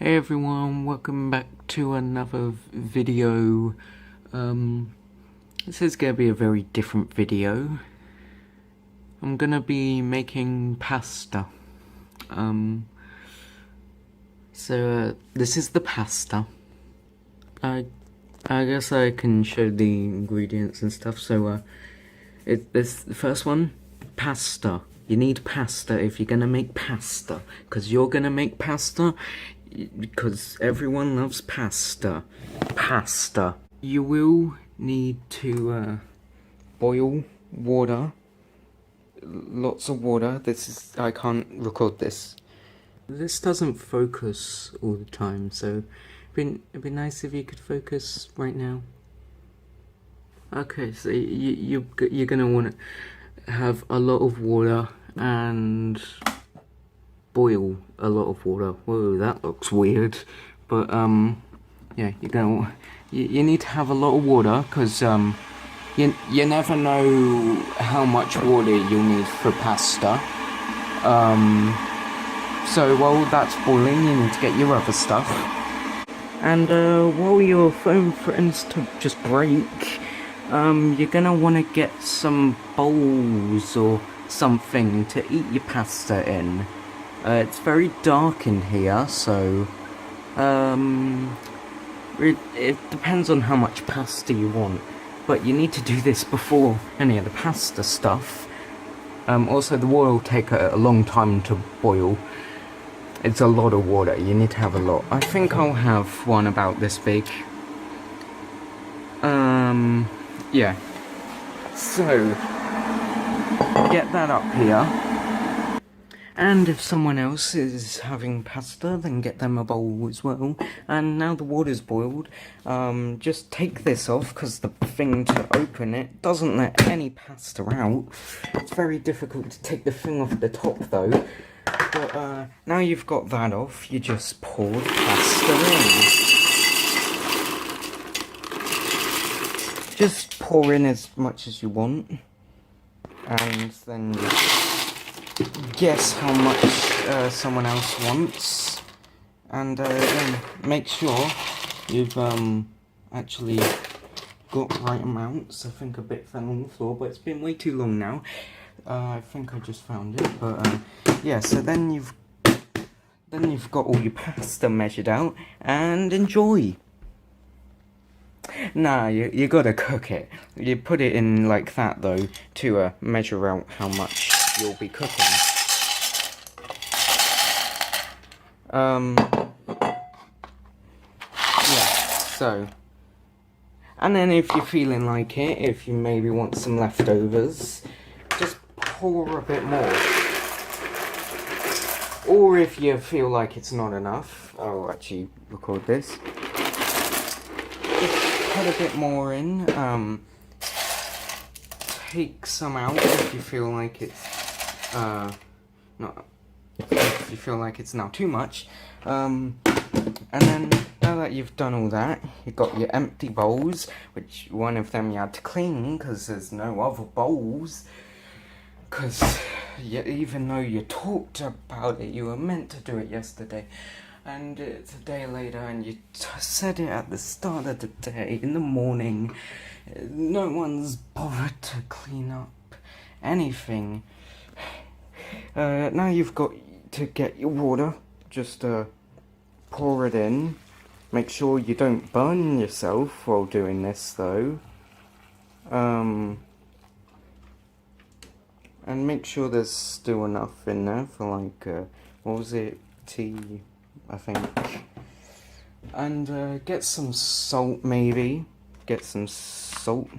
Hey everyone, welcome back to another video. This is gonna be a very different video. I'm gonna be making pasta. This is the pasta. I guess I can show the ingredients and stuff. This the first one, pasta. You need pasta if you're gonna make pasta, because you're gonna make pasta. Because everyone loves pasta. Pasta. You will need to boil water. Lots of water. I can't record this. This doesn't focus all the time, so it'd be nice if you could focus right now. Okay, so you're gonna want to have a lot of water and boil a lot of water. Whoa, that looks weird. But yeah, you need to have a lot of water, because you never know how much water you'll need for pasta. So while that's boiling, you need to get your other stuff. And while your phone threatens to just break, you're gonna want to get some bowls or something to eat your pasta in. It's very dark in here, so it depends on how much pasta you want, but you need to do this before any of the pasta stuff. Also, the water will take a long time to boil. It's a lot of water, you need to have a lot. I think I'll have one about this big. Yeah. So, get that up here. And if someone else is having pasta, then get them a bowl as well. And now the water's boiled, just take this off, because the thing to open it doesn't let any pasta out. It's very difficult to take the thing off the top though. But now you've got that off, you just pour the pasta in. Just pour in as much as you want. And then guess how much someone else wants, and then make sure you've actually got right amounts. I think a bit fell on the floor, but it's been way too long now. I think I just found it, but yeah. So then you've got all your pasta measured out, and enjoy. Nah, you gotta cook it. You put it in like that though to measure out how much you'll be cooking. Yeah, so. And then if you're feeling like it, if you maybe want some leftovers, just pour a bit more. Or if you feel like it's not enough, I'll actually record this. Just put a bit more in. Take some out if you feel like it's not. If you feel like it's now too much. And then now that you've done all that, you've got your empty bowls, which one of them you had to clean because there's no other bowls. Because even though you talked about it, you were meant to do it yesterday. And it's a day later, and you said it at the start of the day, in the morning. No one's bothered to clean up anything. Now you've got to get your water. Just pour it in. Make sure you don't burn yourself while doing this, though. And make sure there's still enough in there for like, what was it? Tea, I think. And get some salt, maybe. Get some salt.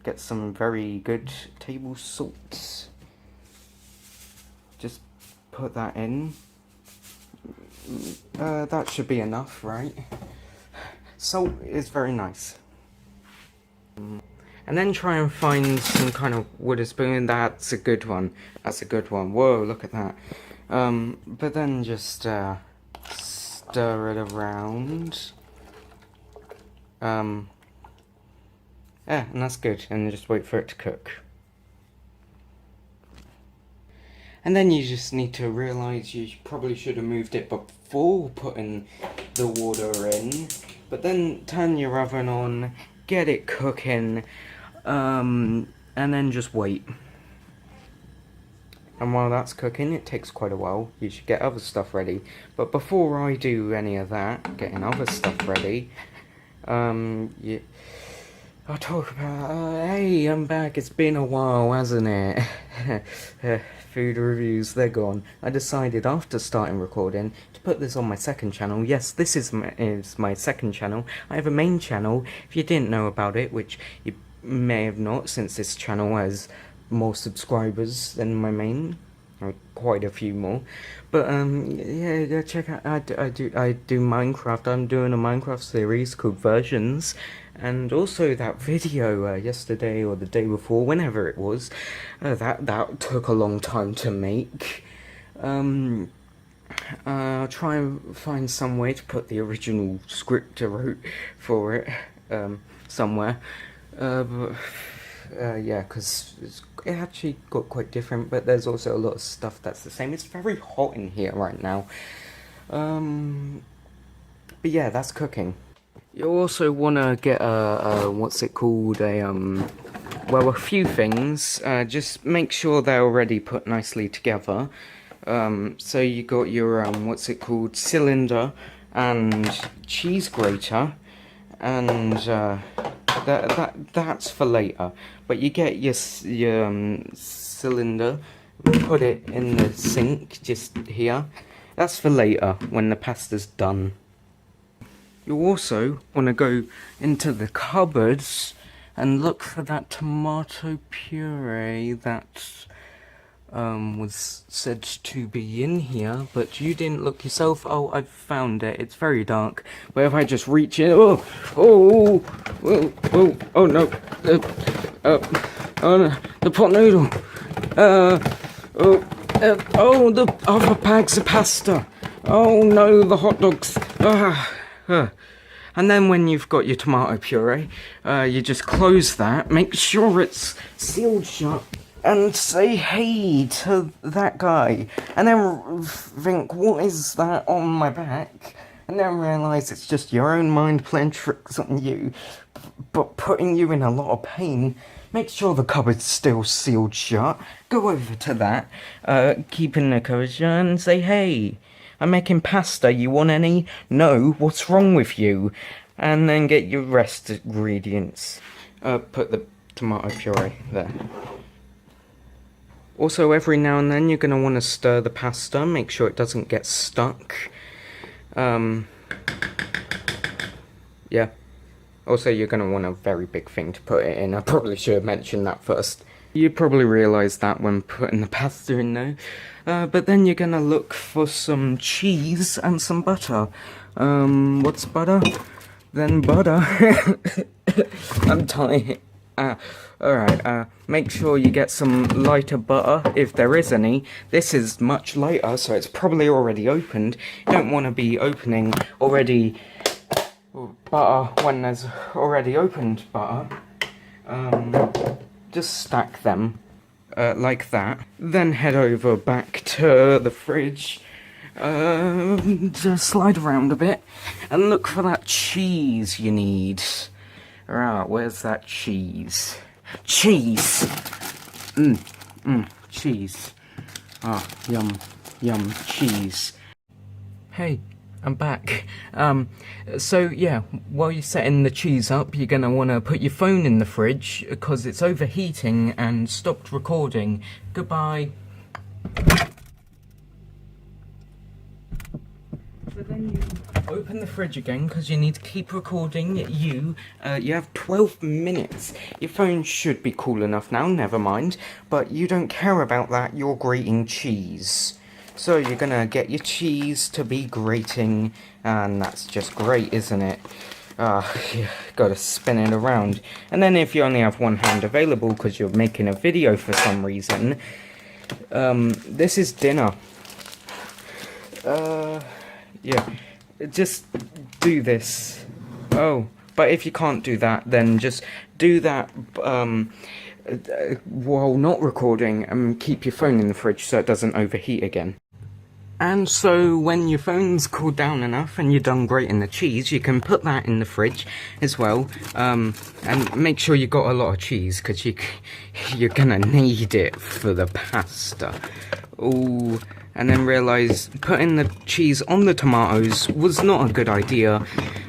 Get some very good table salt. Just put that in. That should be enough, right? Salt is very nice. And then try and find some kind of wooden spoon. That's a good one. That's a good one. Whoa, look at that. But then just stir it around. Yeah, and that's good. And just wait for it to cook. And then you just need to realise you probably should have moved it before putting the water in. But then turn your oven on, get it cooking, and then just wait. And while that's cooking, it takes quite a while. You should get other stuff ready. But before I do any of that, getting other stuff ready, yeah, I'll talk about, hey, I'm back, it's been a while, hasn't it? Food reviews, they're gone. I decided after starting recording to put this on my second channel. Yes, this is my second channel. I have a main channel, if you didn't know about it, which you may have not, since this channel has more subscribers than my main. Quite a few more, but yeah, check out. I do Minecraft. I'm doing a Minecraft series called Versions, and also that video yesterday or the day before, whenever it was, that took a long time to make. I'll try and find some way to put the original script I wrote for it somewhere. Yeah, because it actually got quite different, but there's also a lot of stuff that's the same. It's very hot in here right now. But yeah, that's cooking. You also want to get what's it called, well, a few things. Just make sure they're already put nicely together. So you got your, what's it called, cylinder and cheese grater, and that's for later. But you get your cylinder, put it in the sink just here. That's for later when the pasta's done. You also want to go into the cupboards and look for that tomato puree that was said to be in here, but you didn't look yourself. Oh, I found it. It's very dark. But if I just reach in, oh no, oh no, the pot noodle. Oh, the other bags of pasta. Oh no, the hot dogs. And then when you've got your tomato puree, you just close that. Make sure it's sealed shut. And say hey to that guy, and then think, what is that on my back? And then realise it's just your own mind playing tricks on you, but putting you in a lot of pain. Make sure the cupboard's still sealed shut. Go over to that, keeping the cupboard shut, and say, hey, I'm making pasta, you want any? No, what's wrong with you? And then get your rest ingredients. Put the tomato puree there. Also, every now and then you're going to want to stir the pasta, make sure it doesn't get stuck. Yeah. Also, you're going to want a very big thing to put it in. I probably should have mentioned that first. You probably realised that when putting the pasta in there. But then you're going to look for some cheese and some butter. What's butter? Then butter. I'm tired. Alright, make sure you get some lighter butter, if there is any. This is much lighter, so it's probably already opened. You don't want to be opening already butter when there's already opened butter. Just stack them like that. Then head over back to the fridge. Just slide around a bit and look for that cheese you need. Right, where's that cheese? Cheese! Cheese. Ah, yum, cheese. Hey, I'm back. So yeah, while you're setting the cheese up, you're gonna wanna put your phone in the fridge, because it's overheating and stopped recording. Goodbye. So then you open the fridge again, because you need to keep recording. You have 12 minutes. Your phone should be cool enough now, never mind. But you don't care about that, you're grating cheese. So you're gonna get your cheese to be grating, and that's just great, isn't it? You gotta spin it around. And then if you only have one hand available, because you're making a video for some reason, this is dinner. Yeah. Just do this. Oh, but if you can't do that, then just do that while not recording, keep your phone in the fridge so it doesn't overheat again. And so when your phone's cooled down enough and you're done grating the cheese, you can put that in the fridge as well. And make sure you got a lot of cheese, because you're gonna need it for the pasta. Ooh, and then realise putting the cheese on the tomatoes was not a good idea,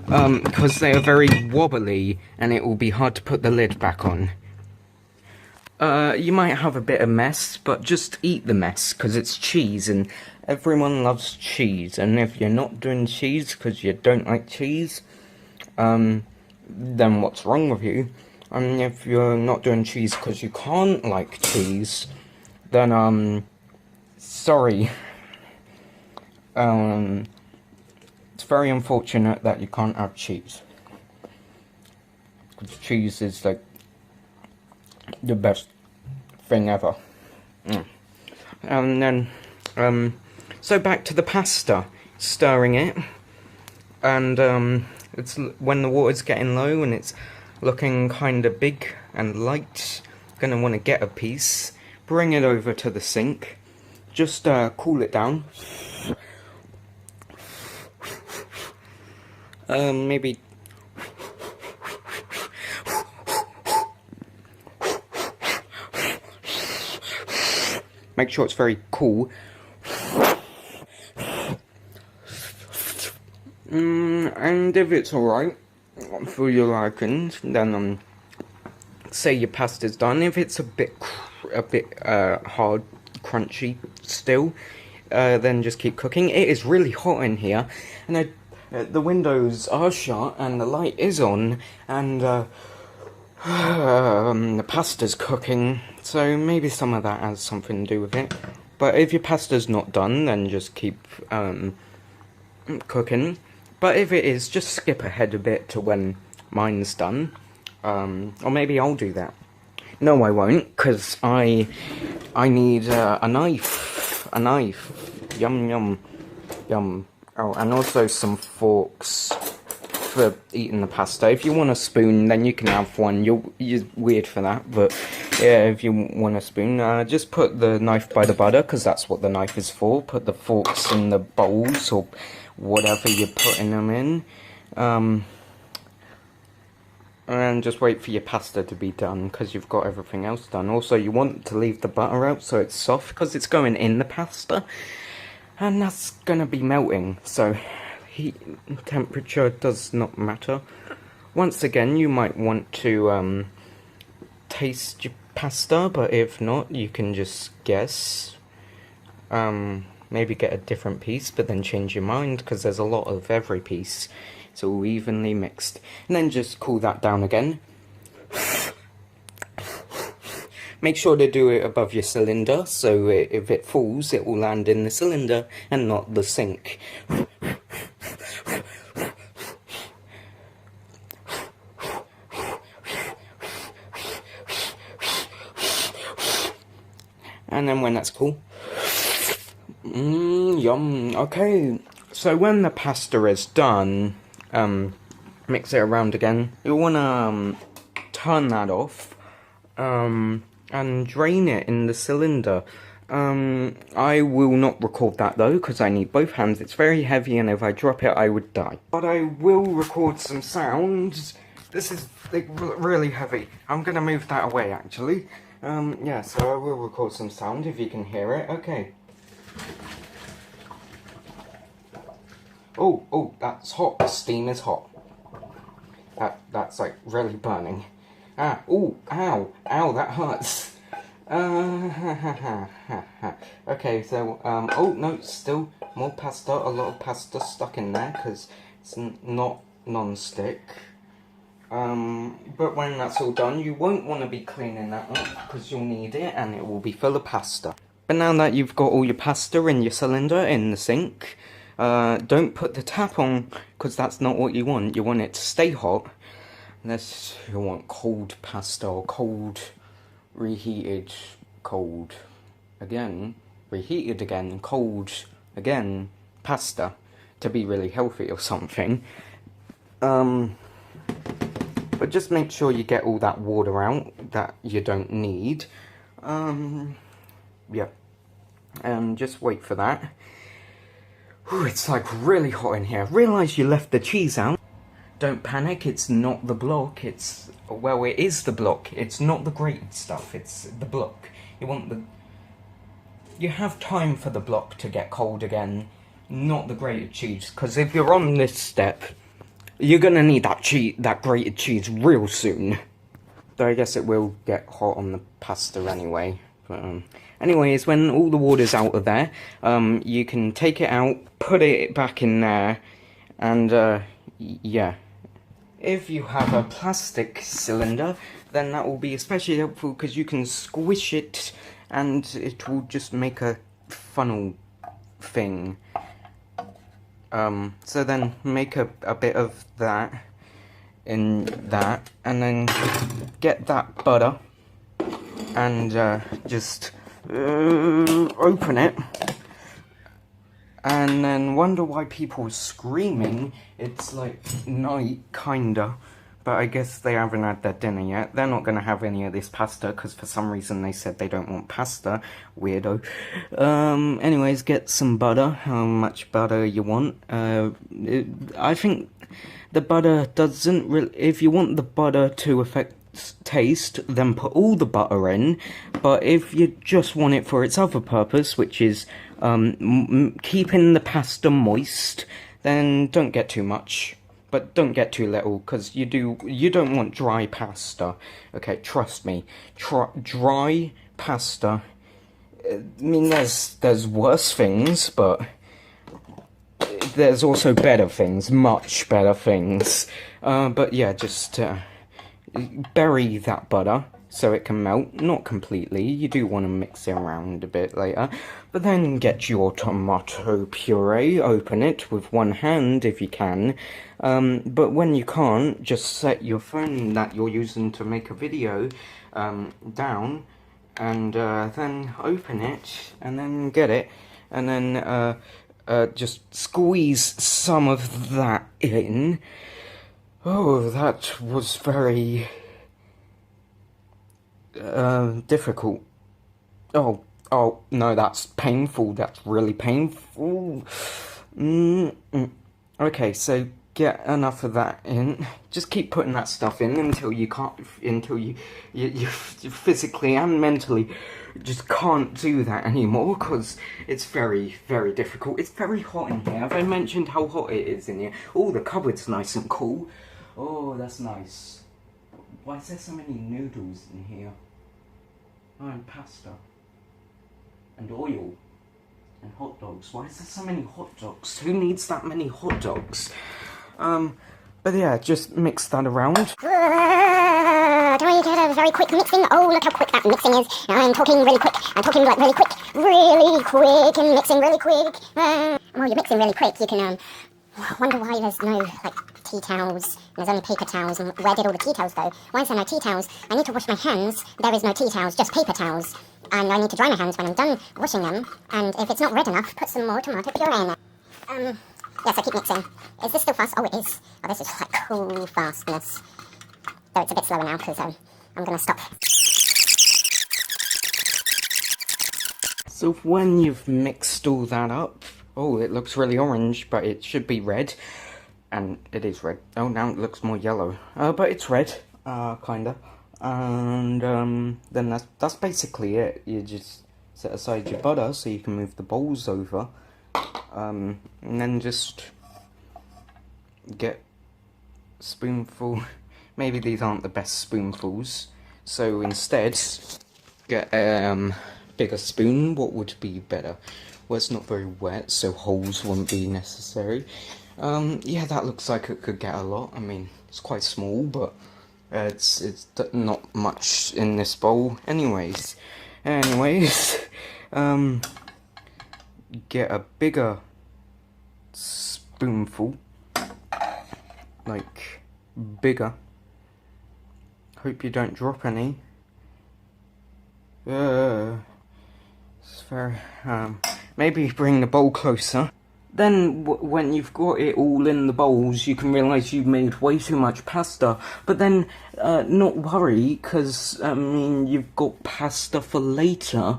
because they are very wobbly and it will be hard to put the lid back on. You might have a bit of mess, but just eat the mess, because it's cheese and everyone loves cheese. And if you're not doing cheese because you don't like cheese, then what's wrong with you? And if you're not doing cheese because you can't like cheese, then, sorry. It's very unfortunate that you can't have cheese. Because cheese is, like, the best thing ever. And then, so back to the pasta. Stirring it. And, it's when the water's getting low and it's looking kind of big and light, gonna want to get a piece, bring it over to the sink, just cool it down, maybe make sure it's very cool. And if it's alright for your likings, then say your pasta's done. If it's a bit hard, crunchy still, then just keep cooking. It is really hot in here, and the windows are shut and the light is on, and the pasta's cooking, so maybe some of that has something to do with it. But if your pasta's not done, then just keep cooking. But if it is, just skip ahead a bit to when mine's done. Or maybe I'll do that. No, I won't, because I need a knife. A knife. Yum, yum, yum. Oh, and also some forks for eating the pasta. If you want a spoon, then you can have one. You're weird for that, but yeah, if you want a spoon, just put the knife by the butter, because that's what the knife is for. Put the forks in the bowls, or whatever you're putting them in, and just wait for your pasta to be done, because you've got everything else done. Also, you want to leave the butter out so it's soft, because it's going in the pasta, and that's gonna be melting, so heat temperature does not matter. Once again, you might want to taste your pasta, but if not, you can just guess. Maybe get a different piece, but then change your mind, because there's a lot of every piece. It's all evenly mixed. And then just cool that down again. Make sure to do it above your cylinder, so if it falls, it will land in the cylinder and not the sink. And then when that's cool, yum. Okay, so when the pasta is done, mix it around again. You'll want to turn that off, and drain it in the cylinder. I will not record that though, because I need both hands. It's very heavy, and if I drop it, I would die. But I will record some sounds. This is like, really heavy. I'm gonna move that away, actually. Yeah, so I will record some sound if you can hear it. Okay. Oh, that's hot. The steam is hot. That's like really burning. Ow, that hurts. Okay, so, oh no, still more pasta, a lot of pasta stuck in there, because it's not non-stick. But when that's all done, you won't want to be cleaning that up, because you'll need it, and it will be full of pasta. But now that you've got all your pasta in your cylinder in the sink, don't put the tap on, because that's not what you want. You want it to stay hot, unless you want cold pasta, or cold, reheated, cold, again, reheated again, cold, again, pasta, to be really healthy or something. But but just make sure you get all that water out that you don't need. Yeah, and just wait for that. Ooh, it's like really hot in here. Realise you left the cheese out. Don't panic, it's not the block, it's, well, it is the block. It's not the grated stuff, it's the block. You have time for the block to get cold again, not the grated cheese, because if you're on this step, you're gonna need that grated cheese real soon. Though I guess it will get hot on the pasta anyway. But, anyways, when all the water's out of there, you can take it out, put it back in there, and, yeah. If you have a plastic cylinder, then that will be especially helpful because you can squish it and it will just make a funnel thing. So then make a bit of that in that, and then get that butter and just open it. And then wonder why people are screaming. It's like night, kinda. But I guess they haven't had their dinner yet. They're not going to have any of this pasta, because for some reason they said they don't want pasta. Weirdo. Anyways, get some butter. How much butter you want. I think the butter doesn't really... If you want the butter to affect taste, then put all the butter in. But if you just want it for its other purpose, which is keeping the pasta moist, then don't get too much, but don't get too little, because you don't want dry pasta. Okay, trust me, dry pasta, I mean, there's worse things, but there's also better things, much better things. But yeah, just bury that butter so it can melt, not completely. You do want to mix it around a bit later. But then get your tomato puree, open it with one hand if you can. But when you can't, just set your phone that you're using to make a video down, and then open it, and then get it, and then just squeeze some of that in. Oh, that was very difficult. Oh, no, that's painful. That's really painful. Okay, so get enough of that in. Just keep putting that stuff in until you can't, until you physically and mentally just can't do that anymore, because it's very, very difficult. It's very hot in here. Have I mentioned how hot it is in here? Oh, the cupboard's nice and cool. Oh, that's nice. Why is there so many noodles in here? Oh, and pasta. And oil. And hot dogs. Why is there so many hot dogs? Who needs that many hot dogs? But yeah, just mix that around. Can I get a very quick mixing? Oh, look how quick that mixing is. I'm talking really quick. I'm talking like really quick. Really quick and mixing really quick. While you're mixing really quick, you can, wonder why there's no, like, tea towels. There's only paper towels, and where did all the tea towels go? Why is there no tea towels? I need to wash my hands. There is no tea towels, just paper towels. And I need to dry my hands when I'm done washing them. And if it's not red enough, put some more tomato puree in there. Yes, I keep mixing. Is this still fast? Oh, it is. Oh, this is like cool fastness. Though it's a bit slower now, because I'm going to stop. So when you've mixed all that up, oh, it looks really orange, but it should be red. And it is red. Oh, now it looks more yellow. But it's red, kinda. And then that's basically it. You just set aside your butter so you can move the bowls over. And then just get a spoonful. Maybe these aren't the best spoonfuls. So instead, get a bigger spoon. What would be better? Well, it's not very wet, so holes wouldn't be necessary. Yeah, that looks like it could get a lot. I mean, it's quite small, but it's not much in this bowl. Anyways, get a bigger spoonful, like bigger. Hope you don't drop any. It's very, maybe bring the bowl closer. then when you've got it all in the bowls, you can realise you've made way too much pasta. But then, not worry, because, I mean, you've got pasta for later.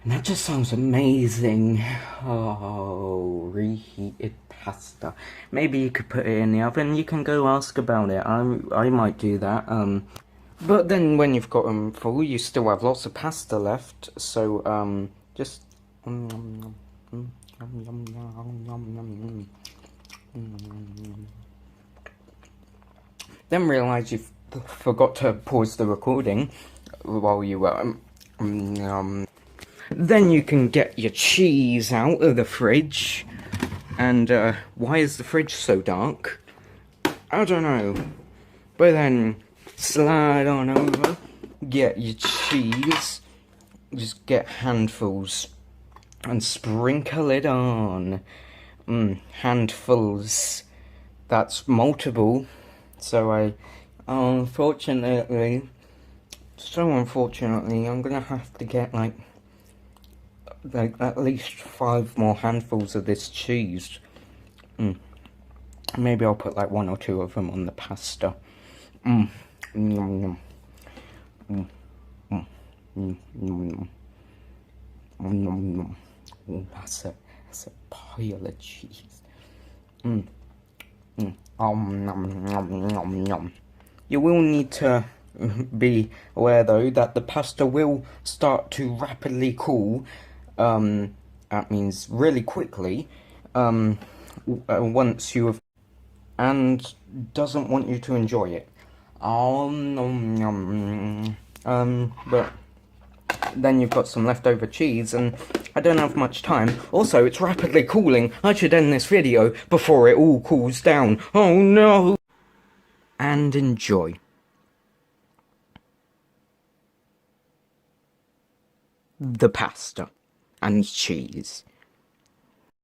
And that just sounds amazing. Oh, reheated pasta. Maybe you could put it in the oven. You can go ask about it. I might do that. But then when you've got them full, you still have lots of pasta left. So, just... Then realise you've forgot to pause the recording while you were... Then you can get your cheese out of the fridge. And why is the fridge so dark? I don't know. But then slide on over, get your cheese, just get handfuls and sprinkle it on. Handfuls. That's multiple. So unfortunately, I'm gonna have to get like at least 5 more handfuls of this cheese. Maybe I'll put like 1 or 2 of them on the pasta. That's a pile of cheese. You will need to be aware though that the pasta will start to rapidly cool. That means really quickly. Once you have, and doesn't want you to enjoy it. But then you've got some leftover cheese, and I don't have much time. Also, it's rapidly cooling. I should end this video before it all cools down. Oh no! And enjoy. The pasta and cheese.